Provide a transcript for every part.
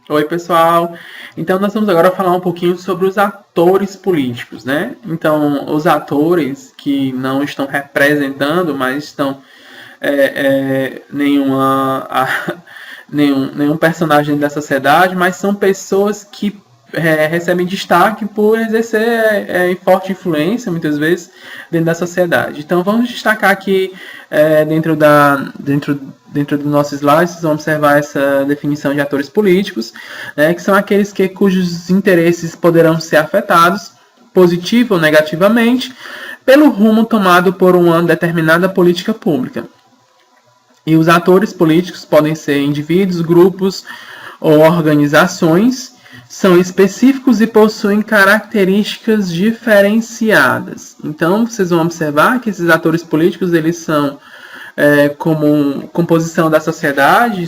Oi, pessoal. Então, nós vamos agora falar um pouquinho sobre os atores políticos, né? Então, os atores que não estão representando, mas estão nenhuma nenhum personagem da sociedade, mas são pessoas que recebem destaque por exercer forte influência, muitas vezes, dentro da sociedade. Então, vamos destacar aqui dentro do nosso slide, vocês vão observar essa definição de atores políticos, né, que são aqueles cujos interesses poderão ser afetados, positivo ou negativamente, pelo rumo tomado por uma determinada política pública. E os atores políticos podem ser indivíduos, grupos ou organizações, são específicos e possuem características diferenciadas. Então, vocês vão observar que esses atores políticos, eles são, como composição da sociedade,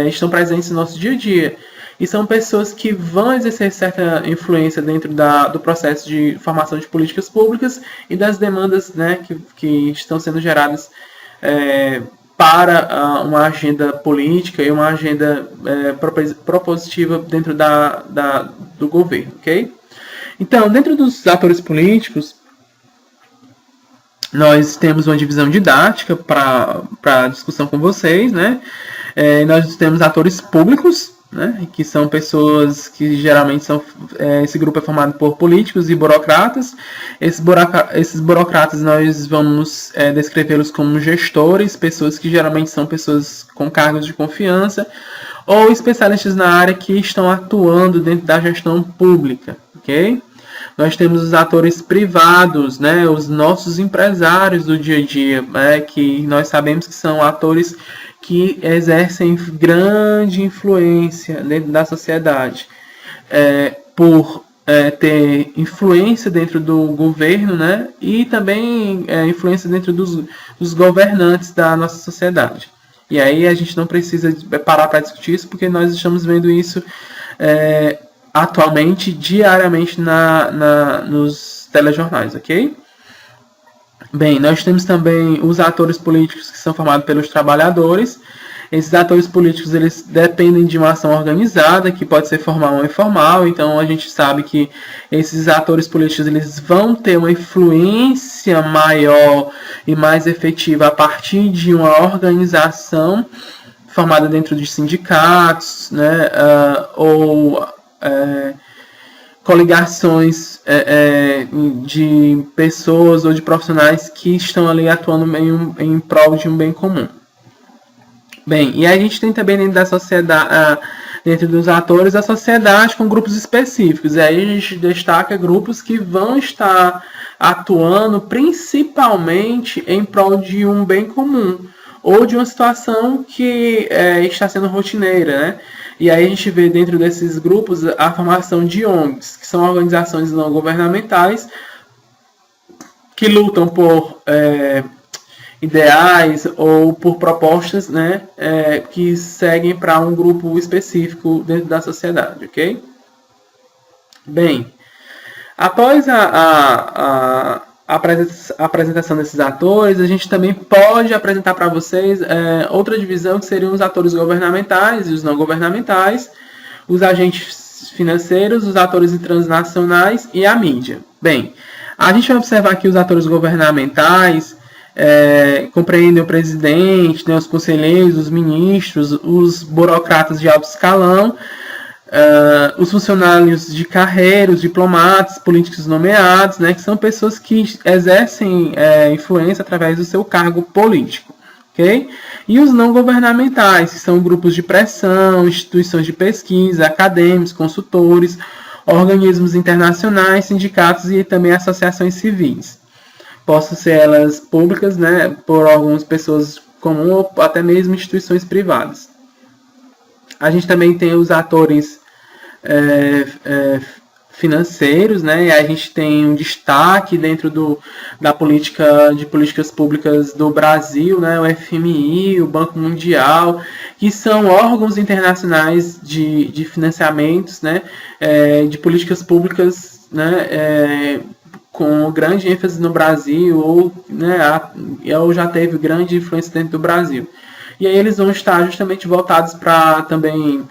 estão presentes no nosso dia a dia. E são pessoas que vão exercer certa influência dentro do processo de formação de políticas públicas e das demandas, né, que estão sendo geradas para uma agenda política e uma agenda propositiva dentro do governo, ok? Então, dentro dos atores políticos, nós temos uma divisão didática para discussão com vocês, né? Nós temos atores públicos, né, que são pessoas que geralmente são... esse grupo é formado por políticos e burocratas. Esses burocratas nós vamos descrevê-los como gestores, pessoas que geralmente são pessoas com cargos de confiança ou especialistas na área que estão atuando dentro da gestão pública, ok? Nós temos os atores privados, né, os nossos empresários do dia a dia, que nós sabemos que são atores que exercem grande influência dentro da sociedade, por ter influência dentro do governo, né, e também influência dentro dos governantes da nossa sociedade. E aí a gente não precisa parar para discutir isso, porque nós estamos vendo isso atualmente, diariamente, nos telejornais, ok? Bem, nós temos também os atores políticos que são formados pelos trabalhadores. Esses atores políticos, eles dependem de uma ação organizada, que pode ser formal ou informal. Então, a gente sabe que esses atores políticos, eles vão ter uma influência maior e mais efetiva a partir de uma organização formada dentro de sindicatos, né, ou coligações de pessoas ou de profissionais que estão ali atuando em prol de um bem comum. Bem, e a gente tem também dentro da sociedade, dentro dos atores, a sociedade com grupos específicos. E aí a gente destaca grupos que vão estar atuando principalmente em prol de um bem comum ou de uma situação que está sendo rotineira, né? E aí a gente vê dentro desses grupos a formação de ONGs, que são organizações não governamentais que lutam por ideais ou por propostas, né, que seguem para um grupo específico dentro da sociedade, ok? Bem, após a apresentação desses atores, a gente também pode apresentar para vocês outra divisão, que seriam os atores governamentais e os não governamentais, os agentes financeiros, os atores transnacionais e a mídia. Bem, a gente vai observar que os atores governamentais compreendem o presidente, né, os conselheiros, os ministros, os burocratas de alto escalão, os funcionários de carreira, os diplomatas, políticos nomeados, né, que são pessoas que exercem influência através do seu cargo político. Okay? E os não governamentais, que são grupos de pressão, instituições de pesquisa, acadêmicos, consultores, organismos internacionais, sindicatos e também associações civis. Possam ser elas públicas, né, por algumas pessoas comuns ou até mesmo instituições privadas. A gente também tem os atores financeiros, né? E a gente tem um destaque dentro da política de políticas públicas do Brasil, né? O FMI, o Banco Mundial, que são órgãos internacionais de financiamentos, né? De políticas públicas, né? Com grande ênfase no Brasil, ou já teve grande influência dentro do Brasil. E aí eles vão estar justamente voltados para também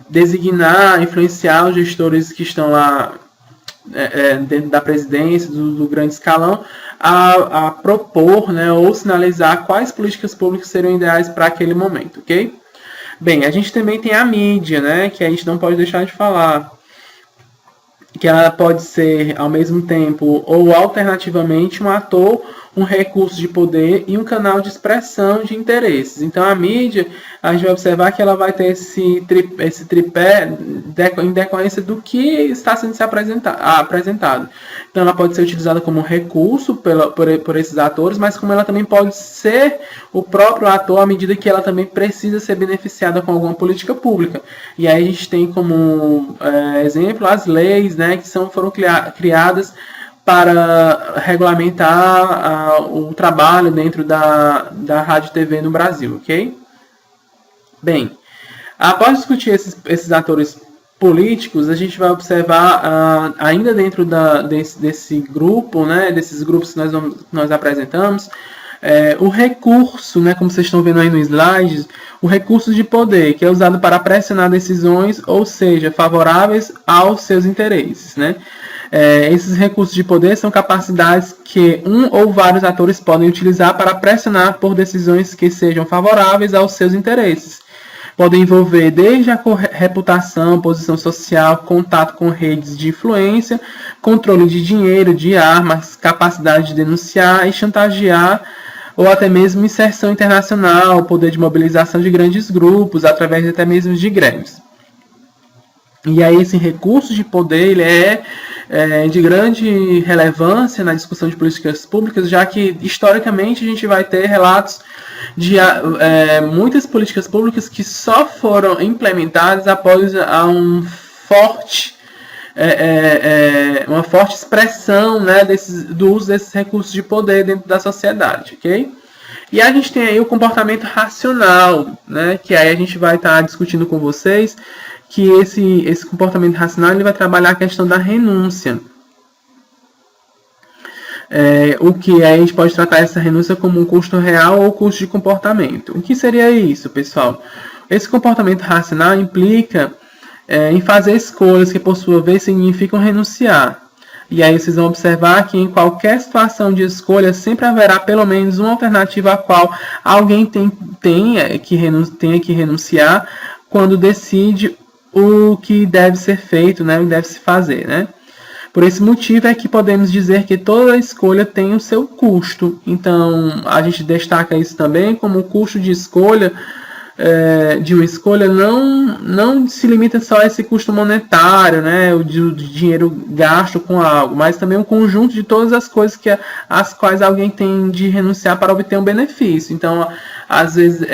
designar, influenciar os gestores que estão lá dentro da presidência, do grande escalão, a propor, né, ou sinalizar quais políticas públicas seriam ideais para aquele momento, ok? Bem, a gente também tem a mídia, né, que a gente não pode deixar de falar, que ela pode ser, ao mesmo tempo, ou alternativamente, um ator, um recurso de poder e um canal de expressão de interesses. Então, a mídia, a gente vai observar que ela vai ter esse tripé em decorrência do que está sendo apresentado. Então, ela pode ser utilizada como recurso por esses atores, mas como ela também pode ser o próprio ator à medida que ela também precisa ser beneficiada com alguma política pública. E aí a gente tem como exemplo as leis, né, que foram criadas para regulamentar o trabalho dentro da Rádio e TV no Brasil, ok? Bem, após discutir esses atores políticos, a gente vai observar, ainda dentro desse grupo, né, desses grupos que nós apresentamos, o recurso, né, como vocês estão vendo aí no slide, o recurso de poder, que é usado para pressionar decisões, ou seja, favoráveis aos seus interesses, né? Esses recursos de poder são capacidades que um ou vários atores podem utilizar para pressionar por decisões que sejam favoráveis aos seus interesses. Podem envolver desde a reputação, posição social, contato com redes de influência, controle de dinheiro, de armas, capacidade de denunciar e chantagear, ou até mesmo inserção internacional, poder de mobilização de grandes grupos, através até mesmo de greves. E aí esse recurso de poder ele é de grande relevância na discussão de políticas públicas, já que historicamente a gente vai ter relatos de muitas políticas públicas que só foram implementadas após uma forte expressão, né, do uso desses recursos de poder dentro da sociedade, ok? E a gente tem aí o comportamento racional, né, que aí a gente vai estar discutindo com vocês, que esse comportamento racional ele vai trabalhar a questão da renúncia. O que aí a gente pode tratar essa renúncia como um custo real ou custo de comportamento. O que seria isso, pessoal? Esse comportamento racional implica em fazer escolhas que, por sua vez, significam renunciar. E aí vocês vão observar que em qualquer situação de escolha sempre haverá pelo menos uma alternativa a qual alguém tenha que renunciar quando decide o que deve ser feito, né, o que deve se fazer, né? Por esse motivo é que podemos dizer que toda escolha tem o seu custo. Então, a gente destaca isso também como o custo de escolha, de uma escolha não se limita só a esse custo monetário, né, o de dinheiro gasto com algo, mas também um conjunto de todas as coisas às quais alguém tem de renunciar para obter um benefício. Então, às vezes,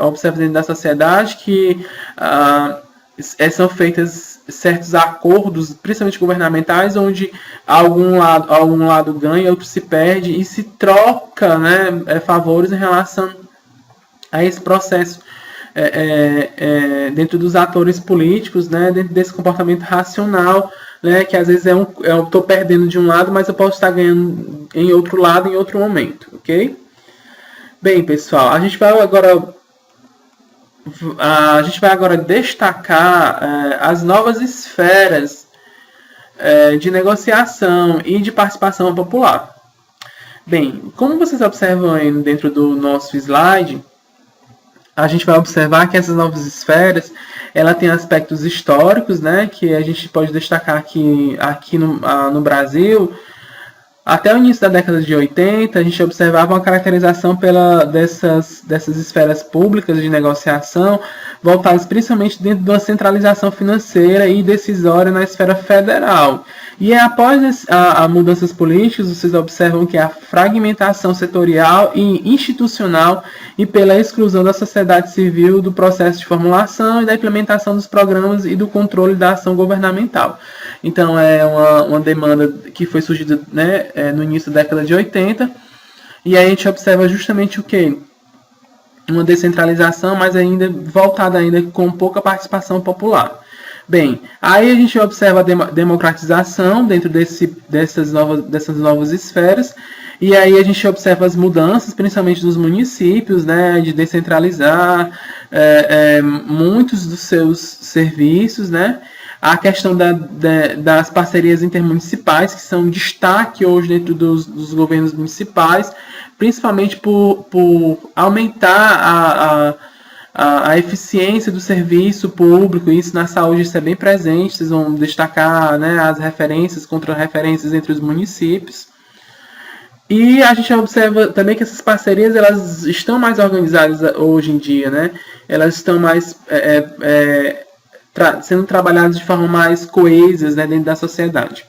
observa dentro da sociedade que são feitas certos acordos, principalmente governamentais, onde algum lado ganha, outro se perde e se troca, né, favores em relação a esse processo dentro dos atores políticos, né, dentro desse comportamento racional, né, que às vezes eu estou perdendo de um lado, mas eu posso estar ganhando em outro lado em outro momento, ok? Bem, pessoal, a gente vai agora destacar as novas esferas de negociação e de participação popular. Bem, como vocês observam aí dentro do nosso slide, a gente vai observar que essas novas esferas ela tem aspectos históricos, né, que a gente pode destacar aqui no Brasil. Até o início da década de 80, a gente observava uma caracterização dessas esferas públicas de negociação, voltadas principalmente dentro de uma centralização financeira e decisória na esfera federal. E após as mudanças políticas, vocês observam que a fragmentação setorial e institucional e pela exclusão da sociedade civil do processo de formulação e da implementação dos programas e do controle da ação governamental. Então, é uma demanda que foi surgida, né, no início da década de 80, e aí a gente observa justamente o quê? Uma descentralização, mas ainda voltada ainda com pouca participação popular. Bem, aí a gente observa a democratização dentro dessas novas esferas, e aí a gente observa as mudanças, principalmente dos municípios, né, de descentralizar muitos dos seus serviços, né, a questão das parcerias intermunicipais, que são destaque hoje dentro dos governos municipais, principalmente por aumentar a eficiência do serviço público. Isso na saúde isso é bem presente. Vocês vão destacar, né, as referências, contra-referências entre os municípios. E a gente observa também que essas parcerias elas estão mais organizadas hoje em dia, né? Elas estão mais sendo trabalhadas de forma mais coesas, né, dentro da sociedade.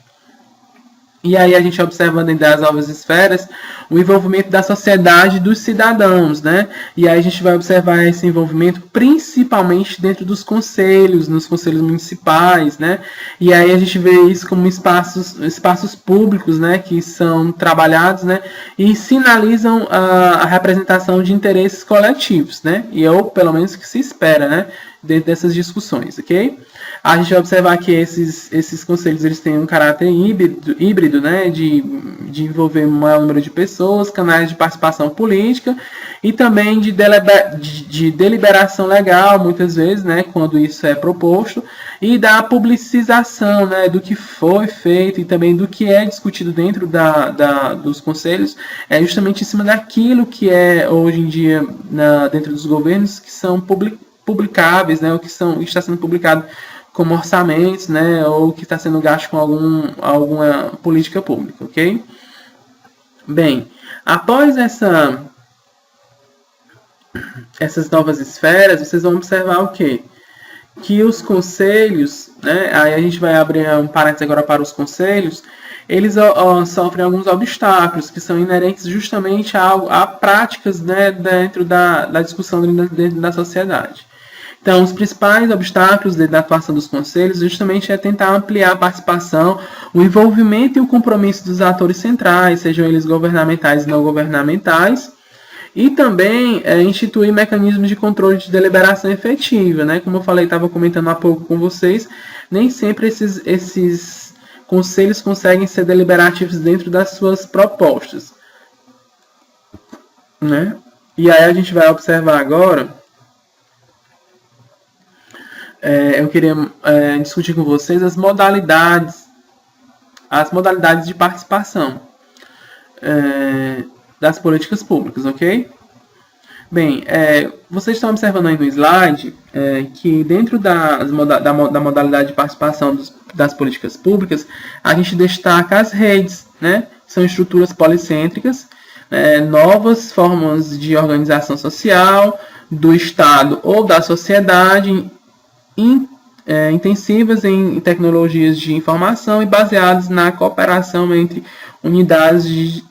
E aí a gente observa dentro das novas esferas o envolvimento da sociedade dos cidadãos, né? E aí a gente vai observar esse envolvimento principalmente dentro dos conselhos, nos conselhos municipais, né? E aí a gente vê isso como espaços públicos, né? Que são trabalhados, né? E sinalizam a representação de interesses coletivos, né? E ou pelo menos que se espera, né? Dentro dessas discussões, ok? A gente vai observar que esses conselhos eles têm um caráter híbrido, né, de envolver um maior número de pessoas, canais de participação política e também de deliberação legal, muitas vezes, né, quando isso é proposto, e da publicização, né, do que foi feito e também do que é discutido dentro dos conselhos, justamente em cima daquilo que é hoje em dia dentro dos governos que são publicáveis, né, o que está sendo publicado como orçamentos, né, ou que está sendo gasto com alguma política pública, ok? Bem, após essas novas esferas, vocês vão observar o quê? Que os conselhos, né, aí a gente vai abrir um parênteses agora para os conselhos, eles sofrem alguns obstáculos que são inerentes justamente a práticas, né, dentro da discussão dentro da sociedade. Então, os principais obstáculos da atuação dos conselhos justamente é tentar ampliar a participação, o envolvimento e o compromisso dos atores centrais, sejam eles governamentais e não governamentais, e também instituir mecanismos de controle de deliberação efetiva, né? Como eu falei, estava comentando há pouco com vocês, nem sempre esses conselhos conseguem ser deliberativos dentro das suas propostas, né? E aí a gente vai observar agora. Eu queria discutir com vocês as modalidades de participação das políticas públicas, ok? Bem, vocês estão observando aí no slide que dentro da modalidade de participação das políticas públicas, a gente destaca as redes, né? São estruturas policêntricas, novas formas de organização social, do Estado ou da sociedade, intensivas em tecnologias de informação e baseadas na cooperação entre unidades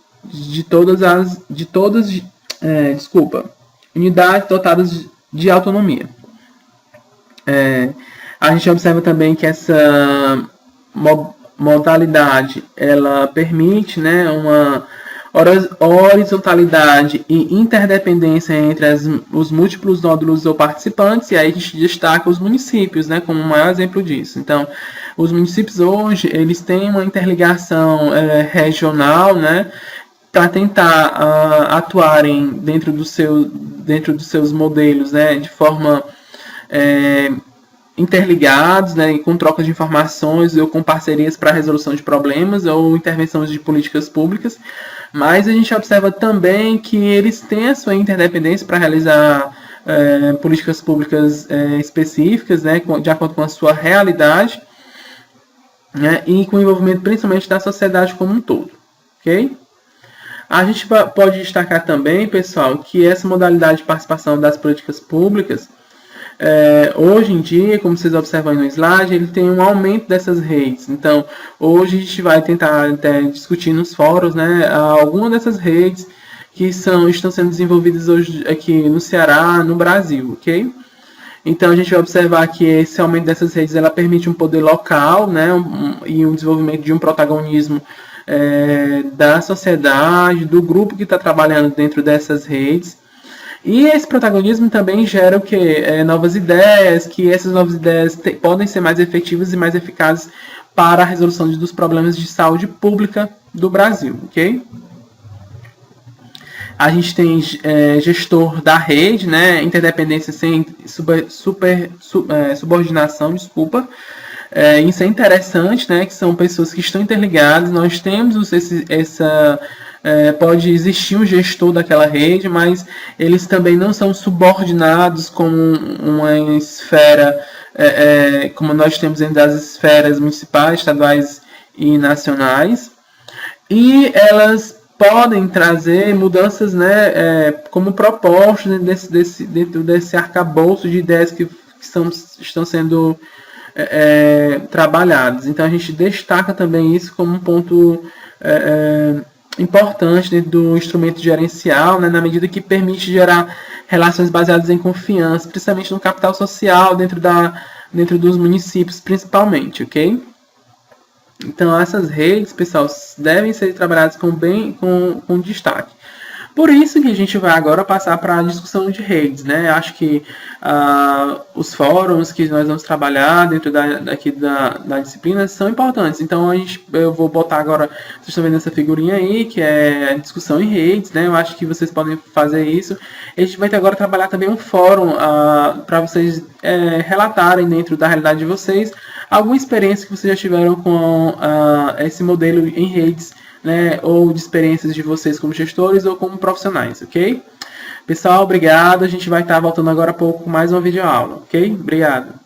unidades dotadas de autonomia. A gente observa também que essa modalidade ela permite, né, uma horizontalidade e interdependência entre os múltiplos nódulos ou participantes, e aí a gente destaca os municípios, né, como o maior exemplo disso. Então, os municípios hoje, eles têm uma interligação regional, né, para tentar atuarem dentro dos seus modelos, né, de forma interligados, né, com trocas de informações ou com parcerias para resolução de problemas ou intervenções de políticas públicas. Mas a gente observa também que eles têm a sua interdependência para realizar políticas públicas específicas, né, de acordo com a sua realidade, né, e com o envolvimento principalmente da sociedade como um todo. Ok? A gente pode destacar também, pessoal, que essa modalidade de participação das políticas públicas, hoje em dia, como vocês observam aí no slide, ele tem um aumento dessas redes. Então, hoje a gente vai tentar discutir nos fóruns, né, algumas dessas redes que estão sendo desenvolvidas hoje aqui no Ceará, no Brasil, ok? Então, a gente vai observar que esse aumento dessas redes ela permite um poder local, né, e um desenvolvimento de um protagonismo da sociedade, do grupo que está trabalhando dentro dessas redes. E esse protagonismo também gera o quê? Novas ideias, que essas novas ideias podem ser mais efetivas e mais eficazes para a resolução dos problemas de saúde pública do Brasil, ok? A gente tem gestor da rede, né? Interdependência sem subordinação, desculpa. Isso é interessante, né? Que são pessoas que estão interligadas. Nós temos pode existir um gestor daquela rede, mas eles também não são subordinados como uma esfera, como nós temos dentro das esferas municipais, estaduais e nacionais. E elas podem trazer mudanças, né, como propostas dentro desse arcabouço de ideias que estão sendo trabalhadas. Então a gente destaca também isso como um ponto importante dentro do instrumento gerencial, né, na medida que permite gerar relações baseadas em confiança, principalmente no capital social dentro dos municípios, principalmente, ok? Então essas redes, pessoal, devem ser trabalhadas com destaque. Por isso que a gente vai agora passar para a discussão de redes, né? Acho que os fóruns que nós vamos trabalhar dentro da disciplina são importantes. Então eu vou botar agora, vocês estão vendo essa figurinha aí, que é discussão em redes, né? Eu acho que vocês podem fazer isso. A gente vai ter agora trabalhar também um fórum para vocês relatarem dentro da realidade de vocês alguma experiência que vocês já tiveram com esse modelo em redes, né, ou de experiências de vocês como gestores ou como profissionais, ok? Pessoal, obrigado. A gente vai estar voltando agora há pouco com mais uma videoaula, ok? Obrigado.